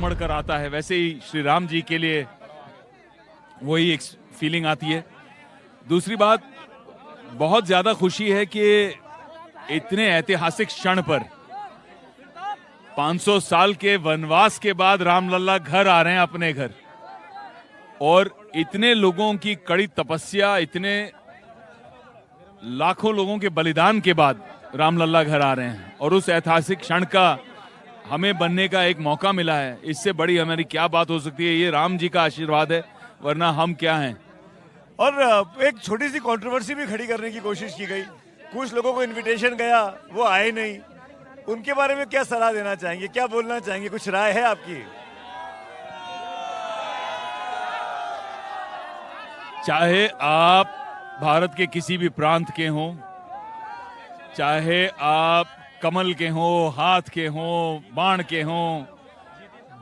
उमड़ कर आता है, वैसे ही श्री राम जी के लिए वही एक फीलिंग आती है। दूसरी बात, बहुत ज्यादा खुशी है कि इतने ऐतिहासिक क्षण पर 500 साल के वनवास के बाद रामलला घर आ रहे हैं अपने घर, और इतने लोगों की कड़ी तपस्या, इतने लाखों लोगों के बलिदान के बाद रामलला घर आ रहे हैं, और उस ऐतिहासिक क्षण का हमें बनने का एक मौका मिला है। इससे बड़ी हमारी क्या बात हो सकती है? ये राम जी का आशीर्वाद है, वरना हम क्या हैं। और एक छोटी सी कंट्रोवर्सी भी खड़ी करने की कोशिश की गई। कुछ लोगों को इनविटेशन गया, वो आए नहीं। उनके बारे में क्या सलाह देना चाहेंगे, क्या बोलना चाहेंगे, कुछ राय है आपकी? चाहे आप भारत के किसी भी प्रांत के हों, चाहे आप कमल के हों, हाथ के हों, बाण के हों,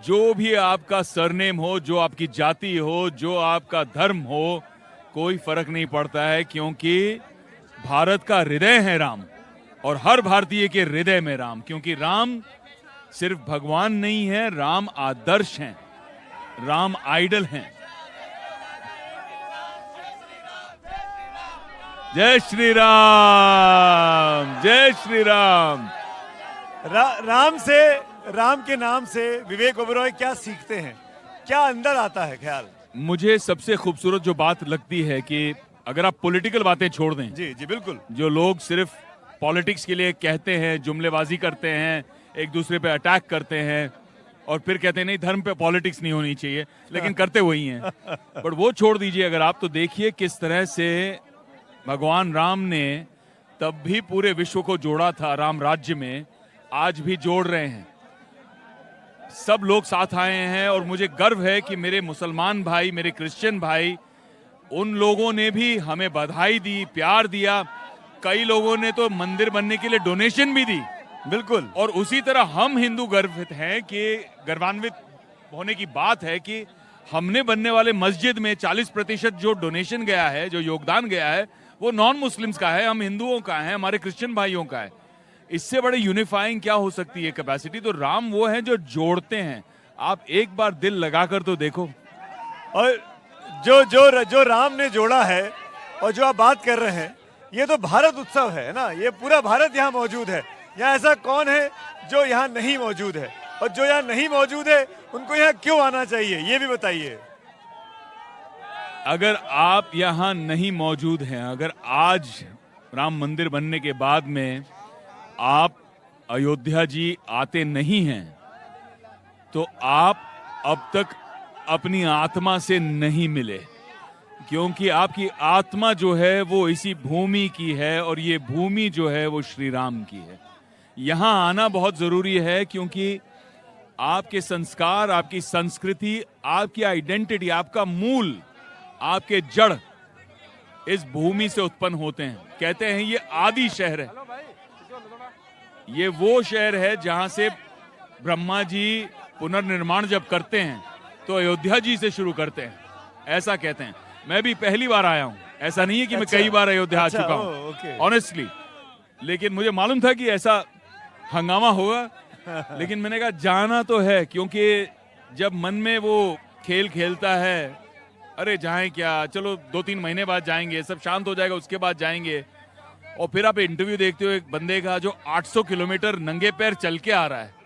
जो भी आपका सरनेम हो, जो आपकी जाति हो, जो आपका धर्म हो, कोई फर्क नहीं पड़ता है, क्योंकि भारत का हृदय है राम, और हर भारतीय के हृदय में राम। क्योंकि राम सिर्फ भगवान नहीं है, राम आदर्श हैं, राम आइडल हैं। जय श्री राम, जय श्री राम। राम के नाम से विवेक ओबेरॉय क्या सीखते हैं, क्या अंदर आता है ख्याल? मुझे सबसे खूबसूरत जो बात लगती है कि अगर आप पॉलिटिकल बातें छोड़ दें, जी जी बिल्कुल, जो लोग सिर्फ पॉलिटिक्स के लिए कहते हैं, जुमलेबाजी करते हैं, एक दूसरे पे अटैक करते हैं, और फिर कहते हैं नहीं धर्म पे पॉलिटिक्स नहीं होनी चाहिए, लेकिन करते वही हैं। बट वो छोड़ दीजिए, अगर आप तो देखिए किस तरह से भगवान राम ने तब भी पूरे विश्व को जोड़ा था राम राज्य में, आज भी जोड़ रहे हैं। सब लोग साथ आए हैं, और मुझे गर्व है कि मेरे मुसलमान भाई, मेरे क्रिश्चियन भाई, उन लोगों ने भी हमें बधाई दी, प्यार दिया। कई लोगों ने तो मंदिर बनने के लिए डोनेशन भी दी। बिल्कुल। और उसी तरह हम हिंदू गर्वित हैं, कि गर्वान्वित होने की बात है कि हमने बनने वाले मस्जिद में 40% जो डोनेशन गया है, जो योगदान गया है, वो नॉन मुस्लिम्स का है, हम हिंदुओं का है, हमारे क्रिश्चियन भाइयों का है। इससे बड़े यूनिफाइंग क्या हो सकती है कैपेसिटी? तो राम वो हैं जो जोड़ते हैं। आप एक बार दिल लगाकर तो देखो। और जो राम ने जोड़ा है, और जो आप बात कर रहे हैं, ये तो भारत उत्सव है ना, ये पूरा भारत यहाँ मौजूद है। यहाँ ऐसा कौन है जो यहाँ नहीं मौजूद है? और जो यहाँ नहीं मौजूद है, उनको यहाँ क्यों आना चाहिए, ये भी बताइए। अगर आप यहाँ नहीं मौजूद हैं, अगर आज राम मंदिर बनने के बाद में आप अयोध्या जी आते नहीं हैं, तो आप अब तक अपनी आत्मा से नहीं मिले। क्योंकि आपकी आत्मा जो है वो इसी भूमि की है, और ये भूमि जो है वो श्री राम की है। यहाँ आना बहुत जरूरी है, क्योंकि आपके संस्कार, आपकी संस्कृति, आपकी आइडेंटिटी, आपका मूल, आपके जड़ इस भूमि से उत्पन्न होते हैं। कहते हैं ये आदि शहर है, ये वो शहर है जहां से ब्रह्मा जी पुनर्निर्माण जब करते हैं तो अयोध्या जी से शुरू करते हैं, ऐसा कहते हैं। मैं भी पहली बार आया हूं, ऐसा नहीं है कि मैं कई बार अयोध्या आ चुका हूं, ऑनेस्टली। लेकिन मुझे मालूम था कि ऐसा हंगामा होगा, लेकिन मैंने कहा जाना तो है, क्योंकि जब मन में वो खेल खेलता है, अरे जाएं क्या, चलो 2-3 महीने बाद जाएंगे, सब शांत हो जाएगा, उसके बाद जाएंगे। और फिर आप इंटरव्यू देखते हो एक बंदे का जो 800 किलोमीटर नंगे पैर चल के आ रहा है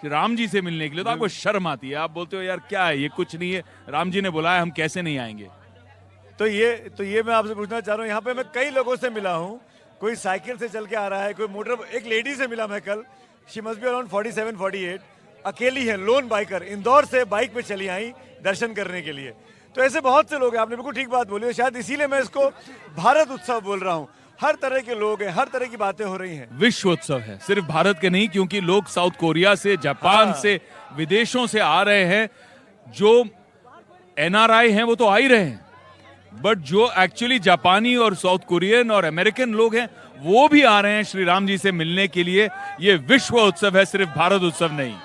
राम जी से मिलने के लिए, तो आपको शर्म आती है। आप बोलते हो यार क्या है ये, कुछ नहीं है, राम जी ने बुलाया, हम कैसे नहीं आएंगे। तो ये मैं आपसे पूछना चाह रहा हूँ, यहाँ पे मैं कई लोगों से मिला हूँ, कोई साइकिल से चल के आ रहा है, कोई मोटर, एक लेडी से मिला मैं कल, शी मस्ट बी अराउंड 47-48, अकेली है, लोन बाइकर, इंदौर से बाइक पे चली आई दर्शन करने के लिए। तो ऐसे बहुत से लोग हैं, आपने बिल्कुल ठीक बात बोली है, शायद इसीलिए मैं इसको भारत उत्सव बोल रहा हूँ। हर तरह के लोग हैं, हर तरह की बातें हो रही हैं। विश्व उत्सव है, सिर्फ भारत के नहीं, क्योंकि लोग साउथ कोरिया से, जापान से, विदेशों से आ रहे हैं। जो एनआरआई हैं वो तो आ ही रहे हैं, बट जो एक्चुअली जापानी और साउथ कोरियन और अमेरिकन लोग हैं वो भी आ रहे हैं श्री राम जी से मिलने के लिए। ये विश्व उत्सव है, सिर्फ भारत उत्सव नहीं।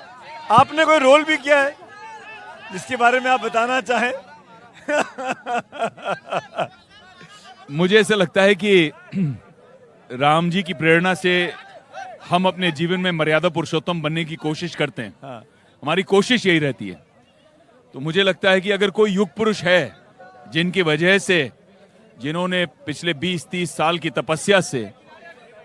आपने कोई रोल भी किया है जिसके बारे में आप बताना चाहें? मुझे ऐसा लगता है कि राम जी की प्रेरणा से हम अपने जीवन में मर्यादा पुरुषोत्तम बनने की कोशिश करते हैं। हमारी कोशिश यही रहती है। तो मुझे लगता है कि अगर कोई युग पुरुष है जिनकी वजह से, जिन्होंने पिछले 20-30 साल की तपस्या से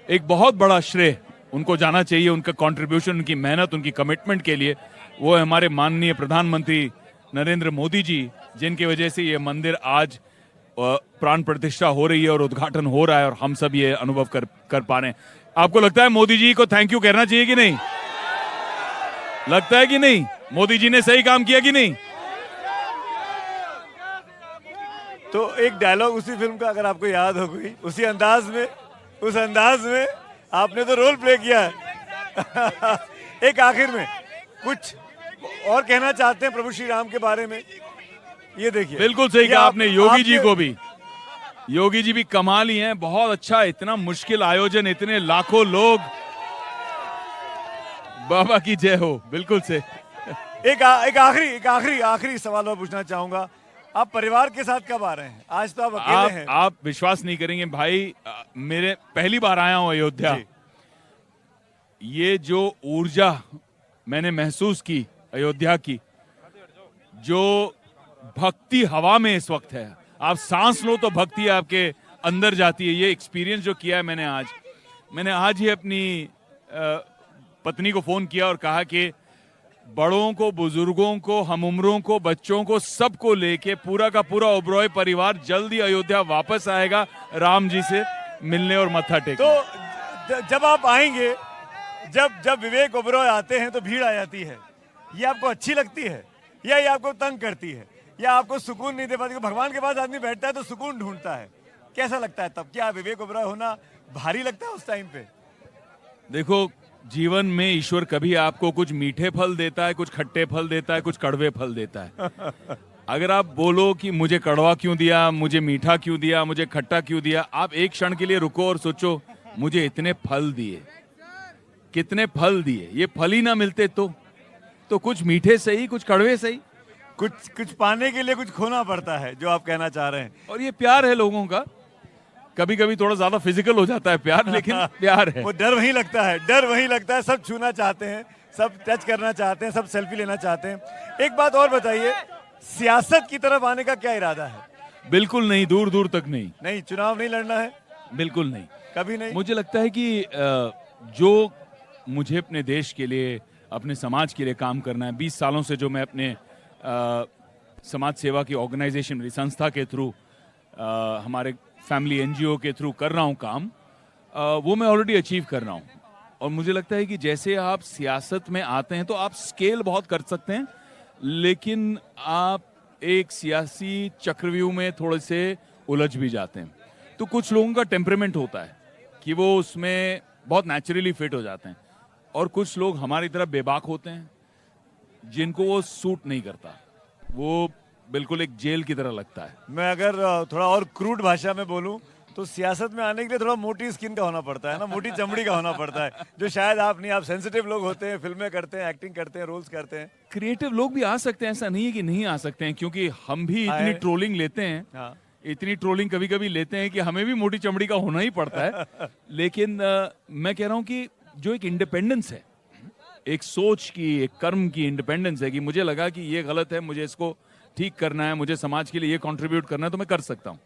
एक बहुत बड़ा श्रेय उनको जाना चाहिए, उनका कंट्रीब्यूशन, उनकी मेहनत, उनकी कमिटमेंट के लिए, वो है हमारे माननीय प्रधानमंत्री नरेंद्र मोदी जी, जिनकी वजह से ये मंदिर आज प्राण प्रतिष्ठा हो रही है और उद्घाटन हो रहा है और हम सब ये अनुभव कर पा रहे हैं। आपको लगता है मोदी जी को थैंक यू कहना चाहिए कि नहीं? लगता है कि नहीं? मोदी जी ने सही काम किया कि नहीं? तो एक डायलॉग उसी फिल्म का अगर आपको याद हो गई, उसी अंदाज में, उस अंदाज में आपने तो रोल प्ले किया है। एक आखिर में कुछ और कहना चाहते हैं प्रभु श्री राम के बारे में? ये देखिए, बिल्कुल सही कहा आपने। योगी जी को भी, योगी जी भी कमाल ही हैं, बहुत अच्छा, इतना मुश्किल आयोजन, इतने लाखों लोग, बाबा की जय हो। बिल्कुल से। एक आखिरी सवाल मैं पूछना चाहूंगा, आप परिवार के साथ कब आ रहे हैं? आज तो आप अकेले हैं। आप विश्वास नहीं करेंगे भाई, मेरे पहली बार आया हूं अयोध्या। ये जो ऊर्जा मैंने महसूस की अयोध्या की, जो भक्ति हवा में इस वक्त है, आप सांस लो तो भक्ति आपके अंदर जाती है। ये एक्सपीरियंस जो किया है मैंने आज ही अपनी पत्नी को फोन किया और कहा कि बड़ों को, बुजुर्गों को, हम उम्रों को, बच्चों को, सबको लेके पूरा का पूरा ओबरॉय परिवार जल्दी अयोध्या वापस आएगा राम जी से मिलने और मत्था टेकने। तो जब आप आएंगे, जब विवेक ओबरॉय आते हैं तो भीड़ आ जाती है, ये आपको अच्छी लगती है या ये आपको तंग करती है या आपको सुकून नहीं दे पाती? भगवान के पास आदमी बैठता है तो सुकून ढूंढता है, कैसा लगता है तब? क्या विवेक ओबरॉय होना भारी लगता है उस टाइम पे? देखो, जीवन में ईश्वर कभी आपको कुछ मीठे फल देता है, कुछ खट्टे फल देता है, कुछ कड़वे फल देता है। अगर आप बोलो कि मुझे कड़वा क्यों दिया, मुझे मीठा क्यों दिया, मुझे खट्टा क्यों दिया, आप एक क्षण के लिए रुको और सोचो, मुझे इतने फल दिए, कितने फल दिए, ये फल ही ना मिलते तो कुछ मीठे सही, कुछ कड़वे सही, कुछ पाने के लिए कुछ खोना पड़ता है, जो आप कहना चाह रहे हैं। और ये प्यार है लोगों का। कभी कभी थोड़ा ज्यादा फिजिकल हो जाता है प्यार, लेकिन प्यार है। वो डर वहीं लगता है, सब छूना चाहते हैं, सब टच करना चाहते हैं, सब सेल्फी लेना चाहते हैं। एक बात और बताइए, सियासत की तरफ आने का क्या इरादा है? बिल्कुल नहीं, दूर दूर तक नहीं। नहीं, चुनाव नहीं लड़ना है? बिल्कुल नहीं, कभी नहीं। मुझे लगता है कि जो मुझे अपने देश के लिए, अपने समाज के लिए काम करना है, 20 सालों से जो मैं अपने समाज सेवा की ऑर्गेनाइजेशन, मेरी संस्था के थ्रू, हमारे फैमिली एनजीओ के थ्रू कर रहा हूं काम, वो मैं ऑलरेडी अचीव कर रहा हूं। और मुझे लगता है कि जैसे आप सियासत में आते हैं तो आप स्केल बहुत कर सकते हैं, लेकिन आप एक सियासी चक्रव्यूह में थोड़े से उलझ भी जाते हैं। तो कुछ लोगों का टेम्परामेंट होता है कि वो उसमें बहुत नेचुरली फिट हो जाते हैं, और कुछ लोग हमारी तरह बेबाक होते हैं जिनको वो सूट नहीं करता, वो बिल्कुल एक जेल की तरह लगता है। मैं अगर थोड़ा और क्रूड भाषा में बोलूं तो सियासत में आने के लिए थोड़ा मोटी स्किन का होना पड़ता है ना, मोटी चमड़ी का होना पड़ता है, जो शायद आप नहीं। आप सेंसिटिव लोग होते हैं, फिल्में करते हैं, एक्टिंग करते हैं, रोल्स करते हैं। क्रिएटिव लोग भी आ सकते हैं, ऐसा नहीं है कि नहीं आ सकते हैं, क्योंकि हम भी इतनी ट्रोलिंग लेते हैं। हाँ। इतनी ट्रोलिंग कभी कभी लेते हैं कि हमें भी मोटी चमड़ी का होना ही पड़ता है। लेकिन मैं कह रहा हूं कि जो एक इंडिपेंडेंस है, एक सोच की, एक कर्म की इंडिपेंडेंस है, कि मुझे लगा कि ये गलत है, मुझे इसको ठीक करना है, मुझे समाज के लिए ये कंट्रीब्यूट करना है, तो मैं कर सकता हूं।